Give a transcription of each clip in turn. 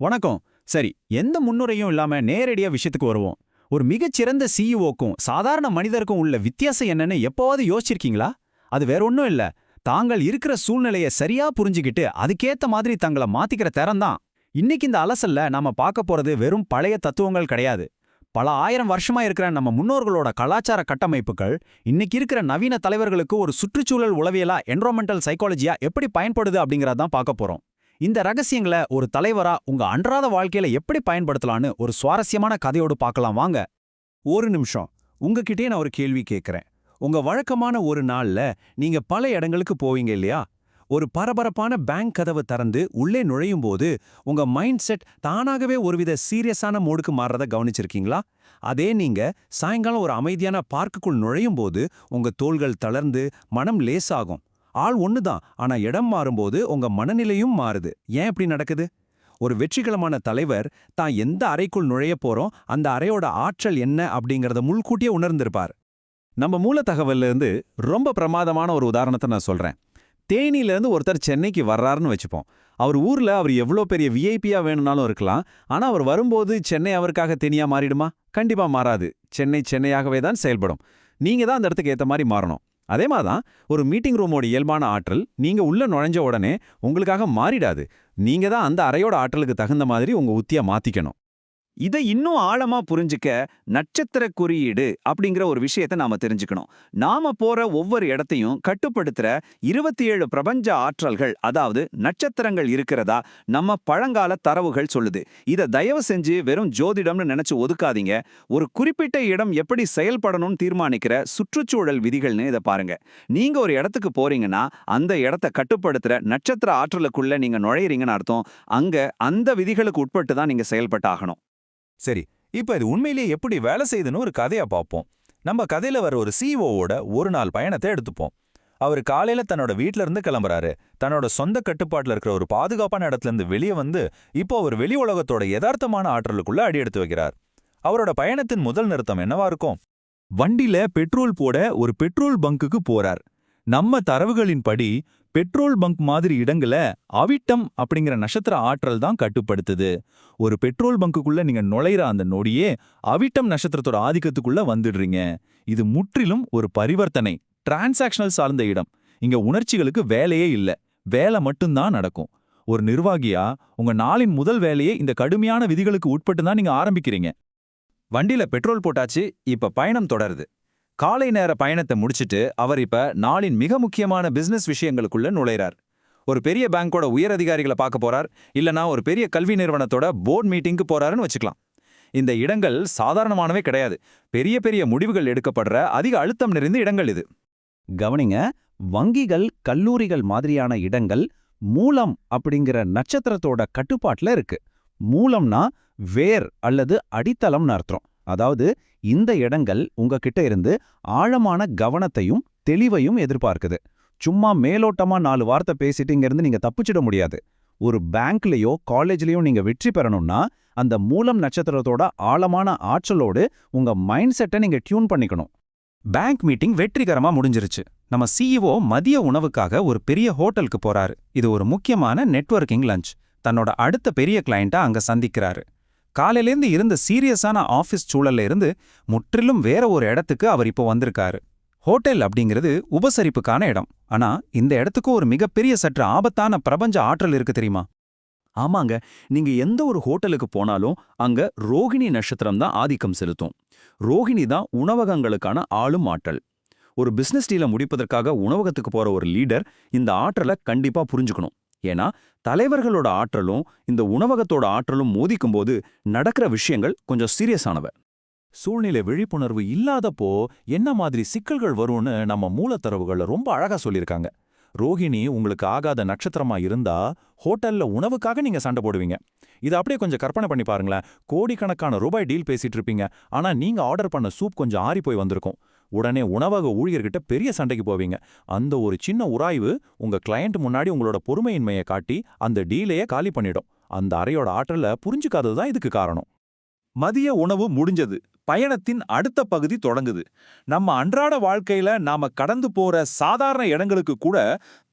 வணக்கம். சரி, எந்த முன்னுரையும் இல்லாம நேரடியா விஷயத்துக்கு வருவோம். ஒரு மிகச்சிறந்த சிஇஓக்கும் சாதாரண மனிதருக்கும் உள்ள வித்தியாசம் என்னன்னு எப்போவாவது யோசிச்சிருக்கீங்களா? அது வேற ஒண்ணும் இல்ல. தாங்கள் இருக்கிற சூழ்நிலைய சரியா புரிஞ்சுகிட்டு அதுக்கேத்த மாதிரி தங்கள மாத்திக்கிற திறன்தான். இன்னைக்கு இந்த அலசல்ல நாம பார்க்க போறது வெறும் பழைய தத்துவங்கள் கிடையாது. பல ஆயிரம் வருஷமா இருக்கிற நம்ம முன்னோர்களோட கலாச்சார கட்டமைப்புகள் இன்னைக்கு இருக்கிற நவீன தலைவர்களுக்கு ஒரு சுற்றுச்சூழல் உளவியலா என்விரான்மெண்டல் சைக்காலஜியா எப்படி பயன்படுது அப்படிங்கறதான் பார்க்க போறோம். இந்த ரகசியங்களை ஒரு தலைவரா உங்க அன்றாட வாழ்க்கையில எப்படி பயன்படுத்தலான்னு ஒரு சுவாரஸ்யமான கதையோடு பார்க்கலாம் வாங்க. ஒரு நிமிஷம். உங்ககிட்டயே நான் ஒரு கேள்வி கேட்கிறேன். உங்க வழக்கமான ஒரு நாள்ல நீங்க பல இடங்களுக்கு போவீங்க இல்லையா? ஒரு பரபரப்பான பேங்க் கதவு திறந்து உள்ளே நுழையும் போது உங்க மைண்ட் செட் தானாகவே ஒருவித சீரியஸான மோடுக்கு மாறுறத கவனிச்சிருக்கீங்களா? அதே நீங்க சாயங்காலம் ஒரு அமைதியான பார்க்குக்குள் நுழையும் போது உங்க தோள்கள் தளர்ந்து மனம் லேசாகும். ஆள் ஒண்ணுதான், ஆனா இடம் மாறும்போது உங்க மனநிலையும் மாறுது. ஏன் இப்படி நடக்குது? ஒரு வெற்றிகரமான தலைவர் தான் எந்த அறைக்குள் நுழைய போறோம், அந்த அறையோட ஆற்றல் என்ன அப்படிங்கறத முன்கூட்டியே உணர்ந்திருப்பார். நம்ம மூல தகவல்ல இருந்து ரொம்ப பிரமாதமான ஒரு உதாரணத்தை நான் சொல்றேன். தேனியில இருந்து ஒருத்தர் சென்னைக்கு வர்றாருன்னு வச்சுப்போம். அவர் ஊர்ல அவர் எவ்வளோ பெரிய விஐபியா வேணும்னாலும் இருக்கலாம். ஆனா அவர் வரும்போது சென்னை அவருக்காக தேனியா மாறிடுமா? கண்டிப்பா மாறாது. சென்னை சென்னையாகவே தான் செயல்படும். நீங்க தான் அந்த இடத்துக்கு ஏத்த மாதிரி மாறணும். அதே மாதிரி தான் ஒரு மீட்டிங் ரூமோட இயல்பான ஆற்றல் நீங்க உள்ள நுழைஞ்ச உடனே உங்களுக்காக மாறிடாது. நீங்க தான் அந்த அறையோட ஆற்றலுக்கு தகுந்த மாதிரி உங்க உத்தியை மாத்திக்கணும். இதை இன்னும் ஆழமா புரிஞ்சுக்க நட்சத்திர குறியீடு அப்படிங்கிற ஒரு விஷயத்தை நாம தெரிஞ்சுக்கணும். நாம போற ஒவ்வொரு இடத்தையும் கட்டுப்படுத்துற 27 பிரபஞ்ச ஆற்றல்கள், அதாவது நட்சத்திரங்கள் இருக்கிறதா நம்ம பழங்கால தரவுகள் சொல்லுது. இதை தயவு செஞ்சு வெறும் ஜோதிடம்னு நினைச்சு ஒதுக்காதீங்க. ஒரு குறிப்பிட்ட இடம் எப்படி செயல்படணும்னு தீர்மானிக்கிற சுற்றுச்சூழல் விதிகள்னு இதை பாருங்க. நீங்க ஒரு இடத்துக்கு போறீங்கன்னா அந்த இடத்தை கட்டுப்படுத்துற நட்சத்திர ஆற்றலுக்குள்ள நீங்க நுழையிறீங்கன்னு அர்த்தம். அங்க அந்த விதிகளுக்கு உட்பட்டு தான் நீங்க செயல்பட்டாகணும். சரி, இப்ப இது உண்மையிலேயே எப்படி வேலை செய்யுதுன்னு ஒரு கதையா பார்ப்போம். நம்ம கதையில வர ஒரு சிஇஓவோட ஒரு நாள் பயணத்தை எடுத்துப்போம். அவர் காலையில தன்னோட வீட்ல இருந்து கிளம்புறாரு. தன்னோட சொந்த கட்டுப்பாட்டுல இருக்கிற ஒரு பாதுகாப்பான இடத்துல இருந்து வெளியே வந்து இப்போ அவர் வெளி உலகத்தோட யதார்த்தமான ஆற்றலுக்குள்ள அடி எடுத்து வைக்கிறார். அவரோட பயணத்தின் முதல் நிறுத்தம் என்னவா இருக்கும்? வண்டியில பெட்ரோல் போட ஒரு பெட்ரோல் பங்குக்கு போறார். நம்ம தரவுகளின்படி பெட்ரோல் பங்க் மாதிரி இடங்களை அவிட்டம் அப்படிங்கிற நட்சத்திர ஆற்றல் தான் கட்டுப்படுத்துது. ஒரு பெட்ரோல் பங்குக்குள்ள நீங்க நுழையிற அந்த நொடியே அவிட்டம் நட்சத்திரத்தோட ஆதிக்கத்துக்குள்ள வந்துடுறீங்க. இது முற்றிலும் ஒரு பரிவர்த்தனை, டிரான்சாக்ஷனல் சார்ந்த இடம். இங்க உணர்ச்சிகளுக்கு வேலையே இல்ல, வேலை மட்டும்தான் நடக்கும். ஒரு நிர்வாகியா உங்க நாளின் முதல் வேலையே இந்த கடுமையான விதிகளுக்கு உட்பட்டு தான் நீங்க ஆரம்பிக்கிறீங்க. வண்டியில பெட்ரோல் போட்டாச்சு, இப்ப பயணம் தொடருது. காலை நேர பயணத்தை முடிச்சிட்டு அவர் இப்ப நாளின் மிக முக்கியமான பிசினஸ் விஷயங்களுக்குள்ள நுழைறார். ஒரு பெரிய பேங்கோட உயர் அதிகாரிகளை பார்க்க போறார், இல்லனா ஒரு பெரிய கல்வி நிறுவனத்தோட போர்ட் மீட்டிங்க்கு போறாருன்னு வச்சுக்கலாம். இந்த இடங்கள் சாதாரணமானவே கிடையாது. பெரிய பெரிய முடிவுகள் எடுக்கப்படுற அதிக அழுத்தம் நிறைந்த இடங்கள் இது. கவனிங்க, வங்கிகள், கல்லூரிகள் மாதிரியான இடங்கள் மூலம் அப்படிங்கிற நட்சத்திரத்தோட கட்டுப்பாட்டுல இருக்கு. மூலம்னா வேர் அல்லது அடித்தளம்னு அர்த்தம். அதாவது இந்த இடங்கள் உங்ககிட்ட இருந்து ஆழமான கவனத்தையும் தெளிவையும் எதிர்பார்க்குது. சும்மா மேலோட்டமா 4 வார்த்தை பேசிட்டு இங்கிருந்து நீங்க தப்பிச்சிட முடியாது. ஒரு பேங்க்லயோ காலேஜ்லயோ நீங்க வெற்றி பெறணும்னா அந்த மூலம் நட்சத்திரத்தோட ஆழமான ஆற்றலோடு உங்க மைண்ட் செட்டை நீங்க டியூன் பண்ணிக்கணும். பேங்க் மீட்டிங் வெற்றிகரமா முடிஞ்சிருச்சு. நம்ம சிஇஓ மதிய உணவுக்காக ஒரு பெரிய ஹோட்டலுக்கு போறாரு. இது ஒரு முக்கியமான நெட்வொர்க்கிங் லஞ்ச். தன்னோட அடுத்த பெரிய கிளையண்ட்டை அங்க சந்திக்கிறாரு. காலையிலேருந்து இருந்த சீரியஸான ஆஃபீஸ் சூழல்ல இருந்து முற்றிலும் வேற ஒரு இடத்துக்கு அவர் இப்போ வந்திருக்காரு. ஹோட்டல் அப்படிங்கிறது உபசரிப்புக்கான இடம். ஆனா இந்த இடத்துக்கு ஒரு மிகப்பெரிய சற்று ஆபத்தான பிரபஞ்ச ஆற்றல் இருக்கு தெரியுமா? ஆமாங்க, நீங்க எந்த ஒரு ஹோட்டலுக்கு போனாலும் அங்க ரோகிணி நட்சத்திரம் தான் ஆதிக்கம் செலுத்தும். ரோகிணி தான் உணவகங்களுக்கான ஆளும் ஆற்றல். ஒரு பிசினஸ் டீலை முடிப்பதற்காக உணவகத்துக்கு போற ஒரு லீடர் இந்த ஆற்றலை கண்டிப்பா புரிஞ்சுக்கணும். ஏன்னா தலைவர்களோட ஆற்றலும் இந்த உணவகத்தோட ஆற்றலும் மோதிக்கும்போது நடக்கிற விஷயங்கள் கொஞ்சம் சீரியஸானவ. சூழ்நிலை விழிப்புணர்வு இல்லாதப்போ என்ன மாதிரி சிக்கல்கள் வரும்னு நம்ம மூலத்தரவுகள்ல ரொம்ப அழகா சொல்லியிருக்காங்க. ரோகிணி உங்களுக்கு ஆகாத நட்சத்திரமா இருந்தா ஹோட்டல்ல உணவுக்காக நீங்க சண்டை போடுவீங்க. இதை அப்படியே கொஞ்சம் கற்பனை பண்ணி பாருங்களேன். கோடிக்கணக்கான ரூபாய் டீல் பேசிட்டு இருப்பீங்க. ஆனா நீங்க ஆர்டர் பண்ண சூப் கொஞ்சம் ஆறி போய் வந்திருக்கும். உடனே உணவக ஊழியர்கிட்ட பெரிய சண்டைக்கு போவீங்க. அந்த ஒரு சின்ன உராய்வு உங்க கிளையண்ட் முன்னாடி உங்களோட பொறுமையின்மையை காட்டி அந்த டீலையே காலி பண்ணிடும். அந்த அறையோட ஆற்றலை புரிஞ்சுக்காதது தான் இதுக்கு காரணம். மதிய உணவு முடிஞ்சது. பயணத்தின் அடுத்த பகுதி தொடங்குது. நம்ம அன்றாட வாழ்க்கையில நாம கடந்து போற சாதாரண இடங்களுக்கு கூட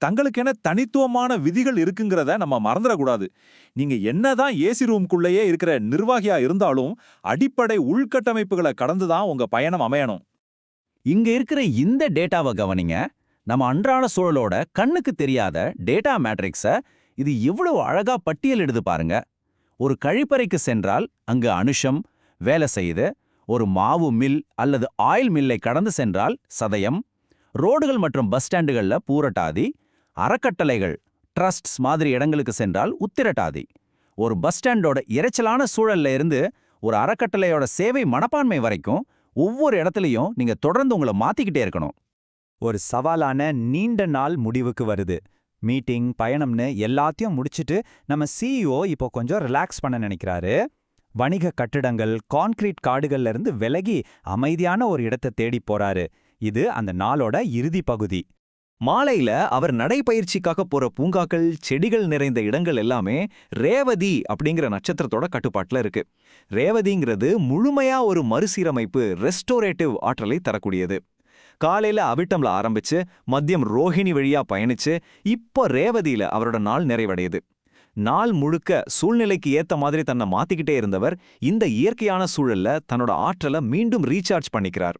தங்களுக்கென தனித்துவமான விதிகள் இருக்குங்கிறத நம்ம மறந்துடக்கூடாது. நீங்க என்னதான் ஏசி ரூம்குள்ளேயே இருக்கிற நிர்வாகியா இருந்தாலும் அடிப்படை உள்கட்டமைப்புகளை கடந்துதான் உங்க பயணம் அமையணும். இங்க இருக்கிற இந்த டேட்டாவை கவனிங்க. நம்ம அன்றாட சூழலோட கண்ணுக்கு தெரியாத டேட்டா மேட்ரிக்ஸ இது எவ்வளவு அழகா பட்டியலிடுது பாருங்க. ஒரு கழிப்பறைக்கு சென்றால் அங்கு அனுஷம் வேலை செய்யுது. ஒரு மாவு மில் அல்லது ஆயில் மில்லை கடந்து சென்றால் சதயம். ரோடுகள் மற்றும் பஸ் ஸ்டாண்டுகள்ல பூரட்டாதி. அறக்கட்டளைகள் ட்ரஸ்ட்ஸ் மாதிரி இடங்களுக்கு சென்றால் உத்திரட்டாதி. ஒரு பஸ் ஸ்டாண்டோட இரைச்சலான சூழல்ல இருந்து ஒரு அறக்கட்டளையோட சேவை மனப்பான்மை வரைக்கும் ஒவ்வொரு இடத்துலையும் நீங்க தொடர்ந்து உங்களை மாத்திக்கிட்டே இருக்கணும். ஒரு சவாலான நீண்ட நாள் முடிவுக்கு வருது. மீட்டிங், பயணம்னு எல்லாத்தையும் முடிச்சிட்டு நம்ம சிஇஓ இப்போ கொஞ்சம் ரிலாக்ஸ் பண்ண நினைக்கிறாரு. வணிக கட்டிடங்கள், கான்கிரீட் காடுகள்ல இருந்து விலகி அமைதியான ஒரு இடத்தை தேடி போறாரு. இது அந்த நாளோட இறுதி பகுதி. மாலையில அவர் நடைப்பயிற்சிக்காக போற பூங்காக்கள், செடிகள் நிறைந்த இடங்கள் எல்லாமே ரேவதி அப்படிங்கிற நட்சத்திரத்தோட கட்டுப்பாட்டுல இருக்கு. ரேவதிங்கிறது முழுமையா ஒரு மறுசீரமைப்பு, ரெஸ்டோரேட்டிவ் ஆற்றலை தரக்கூடியது. காலையில அவிட்டம்ல ஆரம்பிச்சு மதியம் ரோஹிணி வழியா பயணிச்சு இப்போ ரேவதியில அவரோட நாள் நிறைவடையுது. நாள் முழுக்க சூழ்நிலைக்கு ஏத்த மாதிரி தன்னை மாத்திக்கிட்டே இருந்தவர் இந்த இயற்கையான சூழல்ல தன்னோட ஆற்றலை மீண்டும் ரீசார்ஜ் பண்ணிக்கிறார்.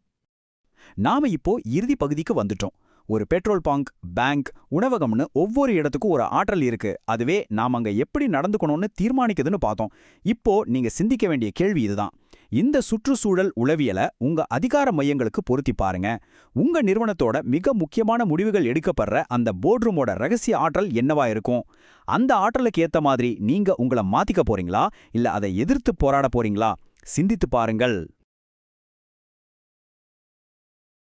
நாம இப்போ இறுதி பகுதிக்கு வந்துட்டோம். ஒரு பெட்ரோல் பங்க், பேங்க், உணவகம்னு ஒவ்வொரு இடத்துக்கும் ஒரு ஆற்றல் இருக்கு. அதுவே நாம அங்க எப்படி நடந்துக்கணும்னு தீர்மானிக்குதுன்னு பார்த்தோம். இப்போ நீங்க சிந்திக்க வேண்டிய கேள்வி இதுதான். இந்த சுற்றுச்சூழல் உளவியல உங்க அதிகார மையங்களுக்கு பொருத்தி பாருங்க. உங்க நிறுவனத்தோட மிக முக்கியமான முடிவுகள் எடுக்கப்படுற அந்த போர்ட்ரூமோட ரகசிய ஆற்றல் என்னவா இருக்கும்? அந்த ஆற்றலுக்கு ஏத்த மாதிரி நீங்க உங்களை மாத்திக்க போறீங்களா, இல்ல அதை எதிர்த்து போராட போறீங்களா? சிந்தித்து பாருங்கள்.